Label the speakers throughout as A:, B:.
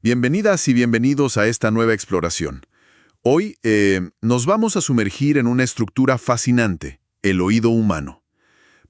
A: Bienvenidas y bienvenidos a esta nueva exploración. Hoy nos vamos a sumergir en una estructura fascinante, el oído humano.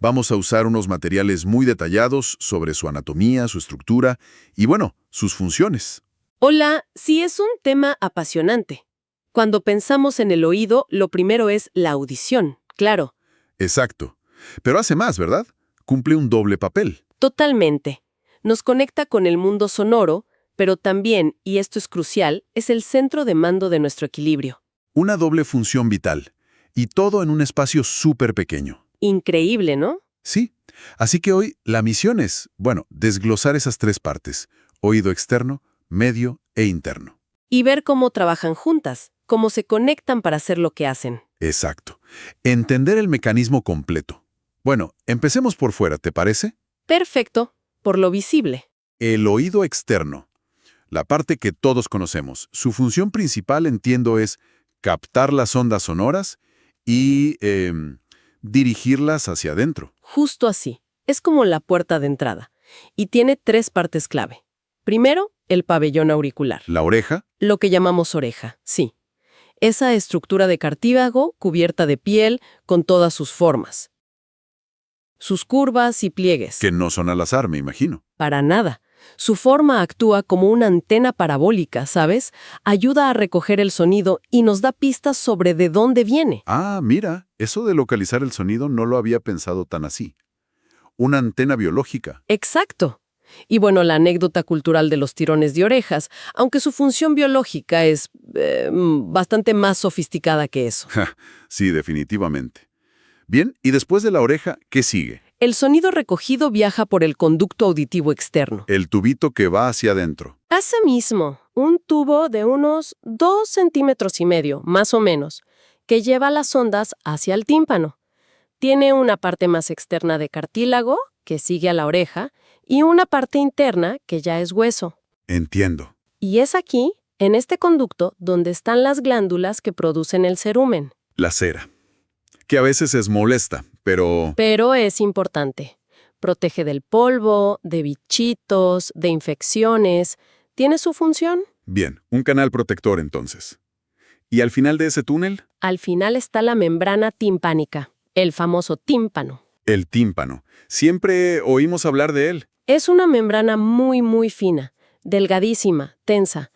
A: Vamos a usar unos materiales muy detallados sobre su anatomía, su estructura y, bueno, sus funciones.
B: Hola, sí es un tema apasionante. Cuando pensamos en el oído, lo primero es la audición, claro.
A: Exacto. Pero hace más, ¿verdad? Cumple un doble papel.
B: Totalmente. Nos conecta con el mundo sonoro, pero también, y esto es crucial, es el centro de mando de nuestro equilibrio.
A: Una doble función vital. Y todo en un espacio súper pequeño.
B: Increíble, ¿no?
A: Sí. Así que hoy la misión es, desglosar esas tres partes. Oído externo, medio e interno.
B: Y ver cómo trabajan juntas, cómo se conectan para hacer lo que hacen.
A: Exacto. Entender el mecanismo completo. Bueno, empecemos por fuera, ¿te parece?
B: Perfecto, por lo visible.
A: El oído externo. La parte que todos conocemos. Su función principal, entiendo, es captar las ondas sonoras y dirigirlas hacia adentro.
B: Justo así. Es como la puerta de entrada. Y tiene tres partes clave. Primero, el pabellón auricular.
A: La oreja,
B: Lo que llamamos oreja, sí. Esa estructura de cartílago cubierta de piel con todas sus formas. Sus curvas y pliegues.
A: que no son al azar, me imagino.
B: Para nada. Su forma actúa como una antena parabólica, ¿sabes? Ayuda a recoger el sonido y nos da pistas sobre de dónde viene.
A: Ah, mira, eso de localizar el sonido no lo había pensado tan así. Una antena biológica.
B: Exacto. Y bueno, la anécdota cultural de los tirones de orejas, aunque su función biológica es bastante más sofisticada que eso.
A: Sí, definitivamente. Bien, y después de la oreja, ¿qué sigue?
B: El sonido recogido viaja por el conducto auditivo externo.
A: El tubito que va hacia adentro.
B: Ese mismo, un tubo de unos 2,5 centímetros, más o menos, que lleva las ondas hacia el tímpano. Tiene una parte más externa de cartílago, que sigue a la oreja, y una parte interna, que ya es hueso.
A: Entiendo.
B: Y es aquí, en este conducto, donde están las glándulas que producen el cerumen.
A: La cera. Que a veces es molesta, pero...
B: Pero es importante. Protege del polvo, de bichitos, de infecciones. Tiene su función.
A: Bien, un canal protector entonces. ¿Y al final de ese túnel?
B: Al final está la membrana timpánica, el famoso tímpano.
A: El tímpano. Siempre oímos hablar de él.
B: Es una membrana muy fina, delgadísima, tensa.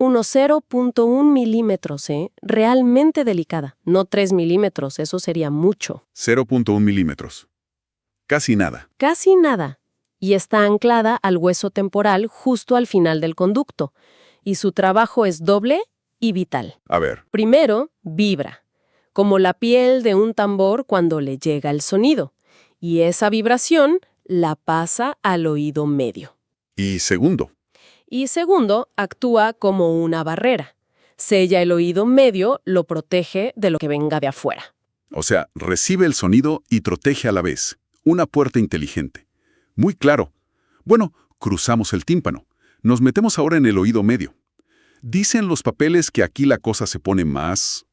B: Unos 0,1 milímetros, realmente delicada. No 3 milímetros, eso sería mucho.
A: 0,1 milímetros. Casi nada.
B: Casi nada. Y está anclada al hueso temporal justo al final del conducto. Y su trabajo es doble y vital.
A: A ver,
B: Primero, vibra, como la piel de un tambor cuando le llega el sonido. Y esa vibración la pasa al oído medio.
A: y segundo,
B: Y segundo, actúa como una barrera. Sella el oído medio, lo protege de lo que venga de afuera.
A: o sea, recibe el sonido y protege a la vez. Una puerta inteligente. Muy claro. Bueno, cruzamos el tímpano. Nos metemos ahora en el oído medio. ¿Dicen los papeles que aquí la cosa se pone más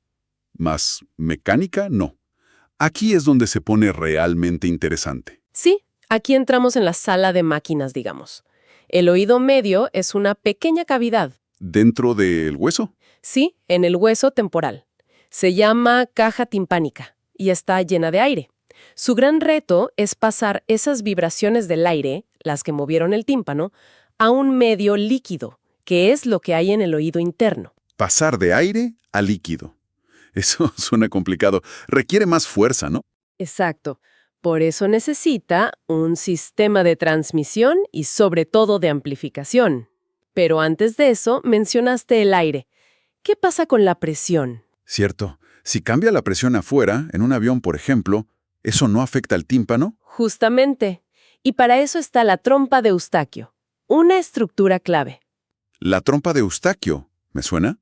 A: mecánica? No. Aquí es donde se pone realmente interesante.
B: Sí, aquí entramos en la sala de máquinas, digamos. El oído medio es una pequeña cavidad.
A: ¿Dentro del hueso?
B: Sí, en el hueso temporal. Se llama caja timpánica y está llena de aire. Su gran reto es pasar esas vibraciones del aire, las que movieron el tímpano, a un medio líquido, que es lo que hay en el oído interno.
A: Pasar de aire a líquido. Eso suena complicado. Requiere más fuerza, ¿no?
B: Exacto. Por eso necesita un sistema de transmisión y sobre todo de amplificación. Pero antes de eso, mencionaste el aire. ¿Qué pasa con la presión?
A: Cierto. Si cambia la presión afuera, en un avión, por ejemplo, ¿eso no afecta al tímpano?
B: Justamente. Y para eso está la trompa de Eustaquio, una estructura clave.
A: La trompa de Eustaquio, ¿me suena?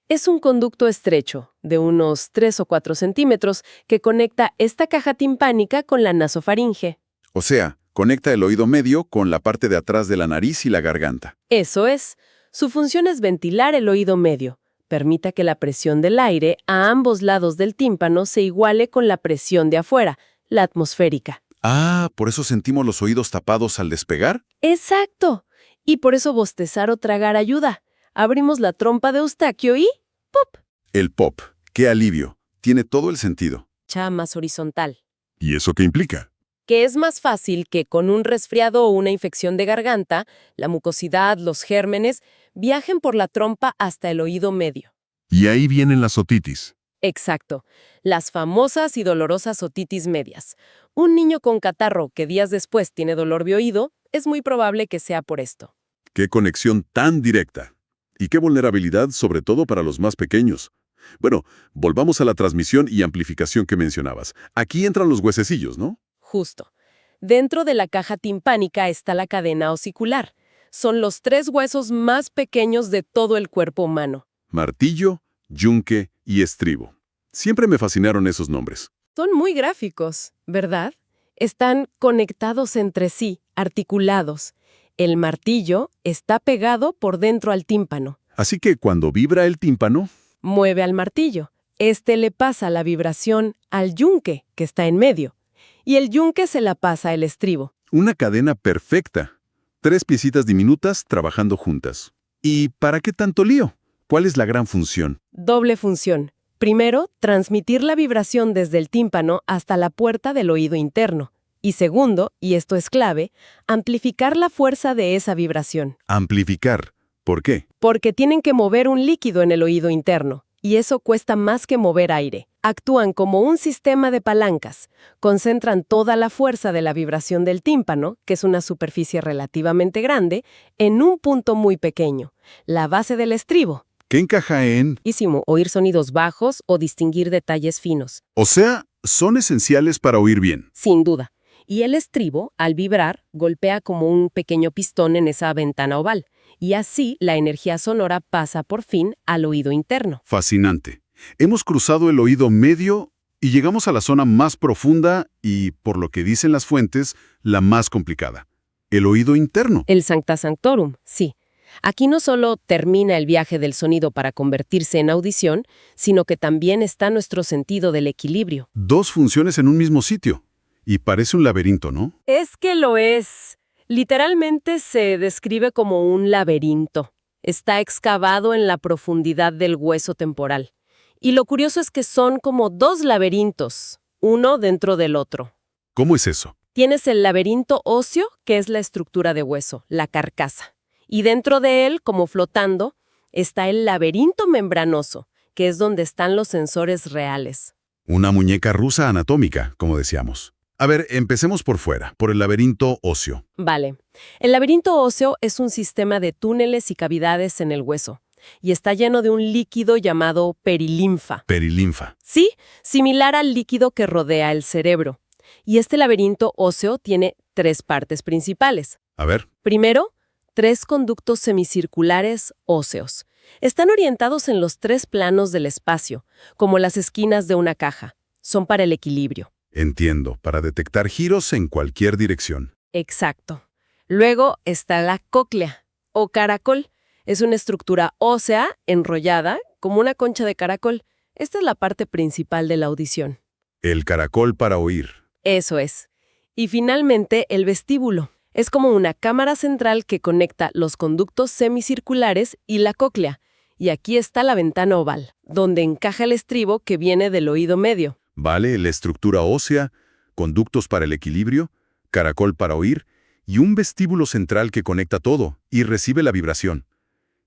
B: Es un conducto estrecho, de unos 3 o 4 centímetros, que conecta esta caja timpánica con la nasofaringe.
A: O sea, conecta el oído medio con la parte de atrás de la nariz y la garganta.
B: Eso es. Su función es ventilar el oído medio. Permita que la presión del aire a ambos lados del tímpano se iguale con la presión de afuera, la atmosférica.
A: Ah, ¿por eso sentimos los oídos tapados al despegar?
B: ¡Exacto! Y por eso bostezar o tragar ayuda. Abrimos la trompa de Eustaquio y ¡pop!
A: El pop. ¡Qué alivio! Tiene todo el sentido.
B: Más horizontal.
A: ¿Y eso qué implica?
B: Que es más fácil que con un resfriado o una infección de garganta, la mucosidad, los gérmenes, viajen por la trompa hasta el oído medio.
A: Y ahí vienen las otitis.
B: Exacto, las famosas y dolorosas otitis medias. Un niño con catarro que días después tiene dolor de oído, es muy probable que sea por esto.
A: ¡Qué conexión tan directa! Y qué vulnerabilidad, sobre todo para los más pequeños. Bueno, volvamos a la transmisión y amplificación que mencionabas. Aquí entran los huesecillos, ¿no?
B: Justo. Dentro de la caja timpánica está la cadena osicular. Son los 3 huesos más pequeños de todo el cuerpo humano.
A: Martillo, yunque y estribo. Siempre me fascinaron esos nombres.
B: Son muy gráficos, ¿verdad? Están conectados entre sí, articulados. El martillo está pegado por dentro al tímpano.
A: Así que cuando vibra el tímpano,
B: Mueve al martillo. Este le pasa la vibración al yunque, que está en medio. Y el yunque se la pasa al estribo.
A: una cadena perfecta. 3 piecitas diminutas trabajando juntas. ¿Y para qué tanto lío? ¿Cuál es la gran función?
B: Doble función. Primero, transmitir la vibración desde el tímpano hasta la puerta del oído interno. Y segundo, y esto es clave, amplificar la fuerza de esa vibración.
A: Amplificar. ¿Por qué?
B: Porque tienen que mover un líquido en el oído interno, y eso cuesta más que mover aire. Actúan como un sistema de palancas. Concentran toda la fuerza de la vibración del tímpano, que es una superficie relativamente grande, en un punto muy pequeño, la base del estribo.
A: ¿Qué encaja en?
B: Oír sonidos bajos o distinguir detalles finos.
A: O sea, son esenciales para oír bien.
B: Sin duda. Y el estribo, al vibrar, golpea como un pequeño pistón en esa ventana oval. Y así la energía sonora pasa por fin al oído interno.
A: Fascinante. Hemos cruzado el oído medio y llegamos a la zona más profunda y, por lo que dicen las fuentes, la más complicada. El oído interno.
B: El Sancta Sanctorum, sí. Aquí no solo termina el viaje del sonido para convertirse en audición, sino que también está nuestro sentido del equilibrio.
A: 2 funciones en un mismo sitio. Y parece un laberinto, ¿no?
B: Es que lo es. Literalmente se describe como un laberinto. Está excavado en la profundidad del hueso temporal. Y lo curioso es que son como 2 laberintos, uno dentro del otro.
A: ¿Cómo es eso?
B: Tienes el laberinto óseo, que es la estructura de hueso, la carcasa. Y dentro de él, como flotando, está el laberinto membranoso, que es donde están los sensores reales.
A: Una muñeca rusa anatómica, como decíamos. A ver, empecemos por fuera, por el laberinto óseo.
B: Vale. El laberinto óseo es un sistema de túneles y cavidades en el hueso, y está lleno de un líquido llamado perilinfa.
A: Perilinfa.
B: Sí, similar al líquido que rodea el cerebro. Y este laberinto óseo tiene 3 partes principales.
A: A ver,
B: Primero, 3 conductos semicirculares óseos. Están orientados en los 3 planos del espacio, como las esquinas de una caja. Son para el equilibrio.
A: entiendo, para detectar giros en cualquier dirección.
B: Exacto. Luego está la cóclea, o caracol. Es una estructura ósea, enrollada, como una concha de caracol. Esta es la parte principal de la audición.
A: El caracol para oír.
B: Eso es. Y finalmente, el vestíbulo. Es como una cámara central que conecta los conductos semicirculares y la cóclea. Y aquí está la ventana oval, donde encaja el estribo que viene del oído medio.
A: Vale, la estructura ósea, conductos para el equilibrio, caracol para oír y un vestíbulo central que conecta todo y recibe la vibración.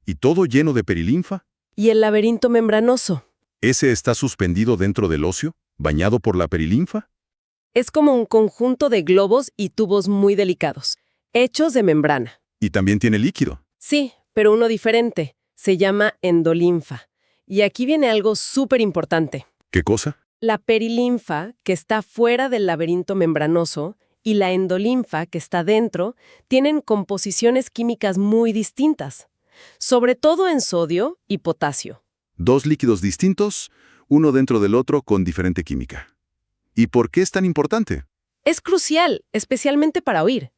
A: ¿Y todo lleno de perilinfa?
B: Y el laberinto membranoso.
A: ¿Ese está suspendido dentro del óseo, bañado por la perilinfa?
B: Es como un conjunto de globos y tubos muy delicados, hechos de membrana.
A: Y también tiene líquido.
B: Sí, pero uno diferente. Se llama endolinfa. Y aquí viene algo súper importante.
A: ¿Qué cosa?
B: La perilinfa, que está fuera del laberinto membranoso, y la endolinfa, que está dentro, tienen composiciones químicas muy distintas, sobre todo en sodio y potasio.
A: 2 líquidos distintos, uno dentro del otro con diferente química. ¿Y por qué es tan importante?
B: Es crucial, especialmente para oír.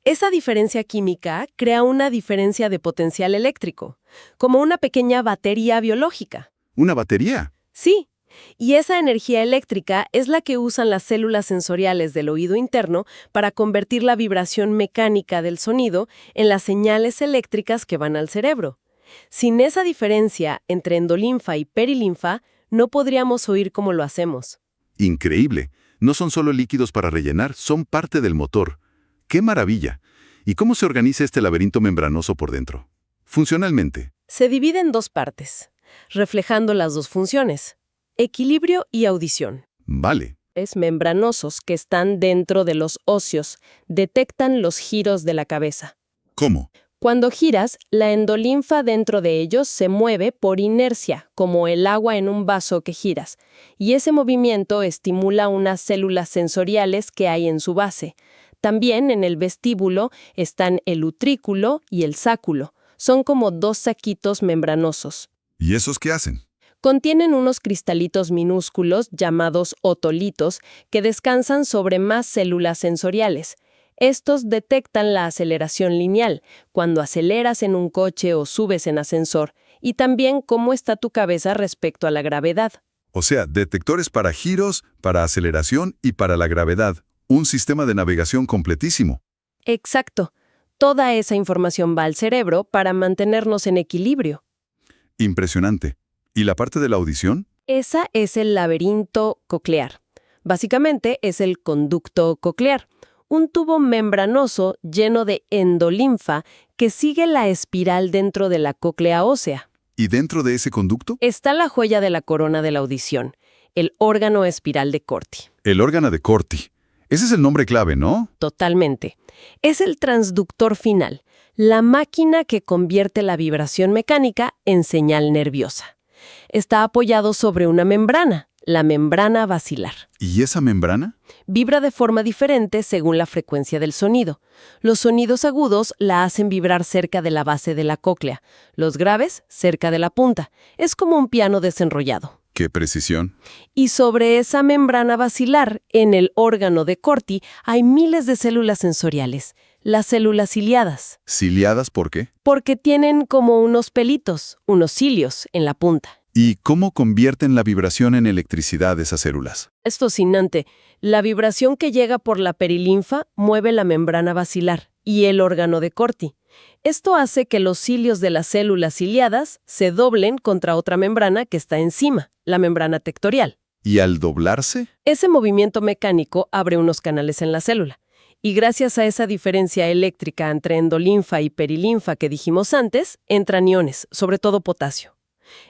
B: Esa diferencia química crea una diferencia de potencial eléctrico, como una pequeña batería biológica.
A: ¿Una batería?
B: Sí, Y esa energía eléctrica es la que usan las células sensoriales del oído interno para convertir la vibración mecánica del sonido en las señales eléctricas que van al cerebro. Sin esa diferencia entre endolinfa y perilinfa, no podríamos oír como lo hacemos.
A: Increíble. No son solo líquidos para rellenar, son parte del motor. ¡Qué maravilla! ¿Y cómo se organiza este laberinto membranoso por dentro? Funcionalmente.
B: Se divide en dos partes, reflejando las dos funciones: equilibrio y audición.
A: Vale.
B: Membranosos que están dentro de los óseos detectan los giros de la cabeza.
A: ¿Cómo?
B: Cuando giras, la endolinfa dentro de ellos se mueve por inercia, como el agua en un vaso que giras, y ese movimiento estimula unas células sensoriales que hay en su base. También en el vestíbulo están el utrículo y el sáculo. Son como dos saquitos membranosos.
A: ¿Y esos qué hacen?
B: Contienen unos cristalitos minúsculos llamados otolitos que descansan sobre más células sensoriales. Estos detectan la aceleración lineal, cuando aceleras en un coche o subes en ascensor, y también cómo está tu cabeza respecto a la gravedad.
A: O sea, detectores para giros, para aceleración y para la gravedad. Un sistema de navegación completísimo.
B: Exacto. Toda esa información va al cerebro para mantenernos en equilibrio.
A: Impresionante. ¿Y la parte de la audición?
B: Esa es el laberinto coclear. Básicamente es el conducto coclear, un tubo membranoso lleno de endolinfa que sigue la espiral dentro de la cóclea ósea.
A: ¿Y dentro de ese conducto?
B: Está la joya de la corona de la audición, el órgano espiral de Corti.
A: El órgano de Corti. Ese es el nombre clave, ¿no?
B: Totalmente. Es el transductor final, la máquina que convierte la vibración mecánica en señal nerviosa. Está apoyado sobre una membrana, la membrana basilar.
A: ¿Y esa membrana?
B: Vibra de forma diferente según la frecuencia del sonido. Los sonidos agudos la hacen vibrar cerca de la base de la cóclea, los graves cerca de la punta. Es como un piano desenrollado.
A: ¡Qué precisión!
B: Y sobre esa membrana basilar, en el órgano de Corti, hay miles de células sensoriales, las células ciliadas.
A: ¿Ciliadas por qué?
B: Porque tienen como unos pelitos, unos cilios, en la punta.
A: ¿Y cómo convierten la vibración en electricidad esas células?
B: Es fascinante. La vibración que llega por la perilinfa mueve la membrana basilar y el órgano de Corti. Esto hace que los cilios de las células ciliadas se doblen contra otra membrana que está encima, la membrana tectorial.
A: ¿Y al doblarse?
B: Ese movimiento mecánico abre unos canales en la célula. Y gracias a esa diferencia eléctrica entre endolinfa y perilinfa que dijimos antes, entran iones, sobre todo potasio.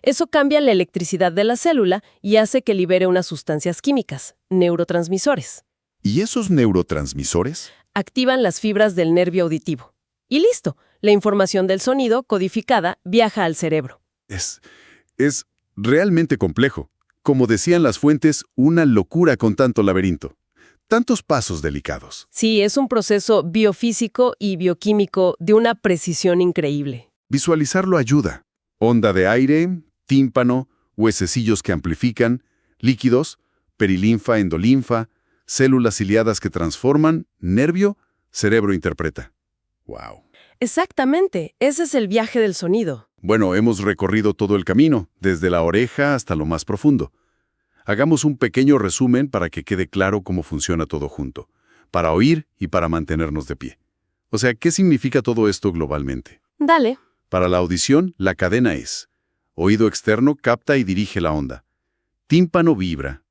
B: Eso cambia la electricidad de la célula y hace que libere unas sustancias químicas, neurotransmisores.
A: ¿Y esos neurotransmisores?
B: Activan las fibras del nervio auditivo. Y listo, la información del sonido codificada viaja al cerebro.
A: Es realmente complejo. Como decían las fuentes, una locura con tanto laberinto. Tantos pasos delicados.
B: Sí, es un proceso biofísico y bioquímico de una precisión increíble.
A: Visualizarlo ayuda. Onda de aire, tímpano, huesecillos que amplifican, líquidos, perilinfa, endolinfa, células ciliadas que transforman, nervio, cerebro interpreta. ¡Wow!
B: Exactamente, ese es el viaje del sonido.
A: Bueno, hemos recorrido todo el camino, desde la oreja hasta lo más profundo. Hagamos un pequeño resumen para que quede claro cómo funciona todo junto, para oír y para mantenernos de pie. O sea, ¿qué significa todo esto globalmente?
B: Dale.
A: Para la audición, la cadena es: oído externo capta y dirige la onda. Tímpano vibra.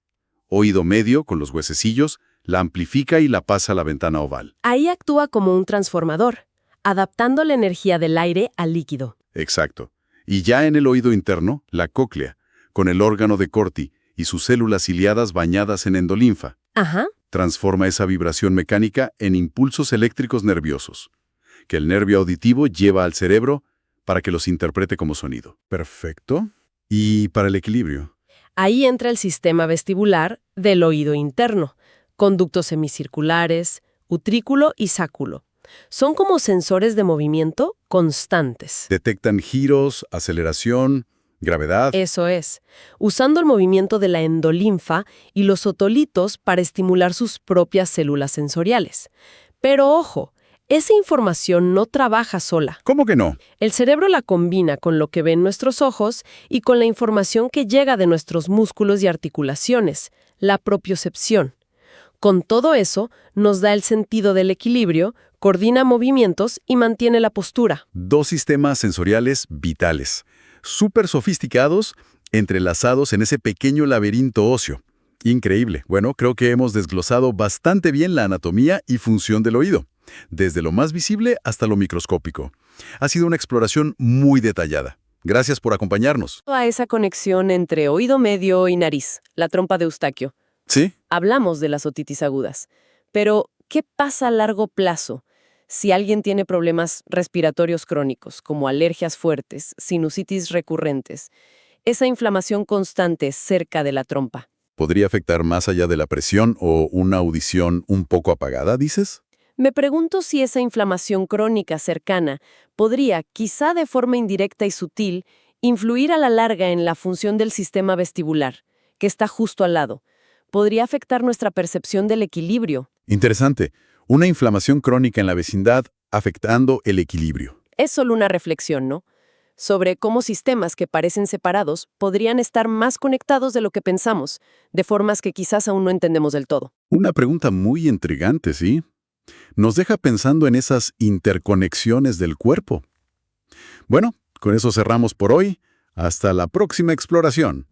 A: Oído medio, con los huesecillos, la amplifica y la pasa a la ventana oval.
B: Ahí actúa como un transformador, adaptando la energía del aire al líquido.
A: Exacto. Y ya en el oído interno, la cóclea, con el órgano de Corti y sus células ciliadas bañadas en endolinfa.
B: Ajá.
A: Transforma esa vibración mecánica en impulsos eléctricos nerviosos, que el nervio auditivo lleva al cerebro para que los interprete como sonido. Perfecto. ¿Y para el equilibrio?
B: Ahí entra el sistema vestibular del oído interno, conductos semicirculares, utrículo y sáculo. Son como sensores de movimiento constantes.
A: Detectan giros, aceleración, gravedad.
B: Eso es, usando el movimiento de la endolinfa y los otolitos para estimular sus propias células sensoriales. Pero ojo, Esa información no trabaja sola.
A: ¿Cómo que no?
B: El cerebro la combina con lo que ven nuestros ojos y con la información que llega de nuestros músculos y articulaciones, la propiocepción. Con todo eso, nos da el sentido del equilibrio, coordina movimientos y mantiene la postura.
A: Dos sistemas sensoriales vitales, súper sofisticados, entrelazados en ese pequeño laberinto óseo. Increíble. Bueno, creo que hemos desglosado bastante bien la anatomía y función del oído, desde lo más visible hasta lo microscópico. Ha sido una exploración muy detallada. Gracias por acompañarnos.
B: A esa conexión entre oído medio y nariz, la trompa de Eustaquio.
A: ¿Sí?
B: Hablamos de las otitis agudas, pero ¿qué pasa a largo plazo si alguien tiene problemas respiratorios crónicos, como alergias fuertes, sinusitis recurrentes, esa inflamación constante cerca de la trompa?
A: ¿Podría afectar más allá de la presión o una audición un poco apagada, dices?
B: Me pregunto si esa inflamación crónica cercana podría, quizá de forma indirecta y sutil, influir a la larga en la función del sistema vestibular, que está justo al lado. Podría afectar nuestra percepción del equilibrio.
A: Interesante. Una inflamación crónica en la vecindad afectando el equilibrio.
B: Es solo una reflexión, ¿no? Sobre cómo sistemas que parecen separados podrían estar más conectados de lo que pensamos, de formas que quizás aún no entendemos del todo.
A: Una pregunta muy intrigante, ¿sí? Nos deja pensando en esas interconexiones del cuerpo. Bueno, con eso cerramos por hoy. Hasta la próxima exploración.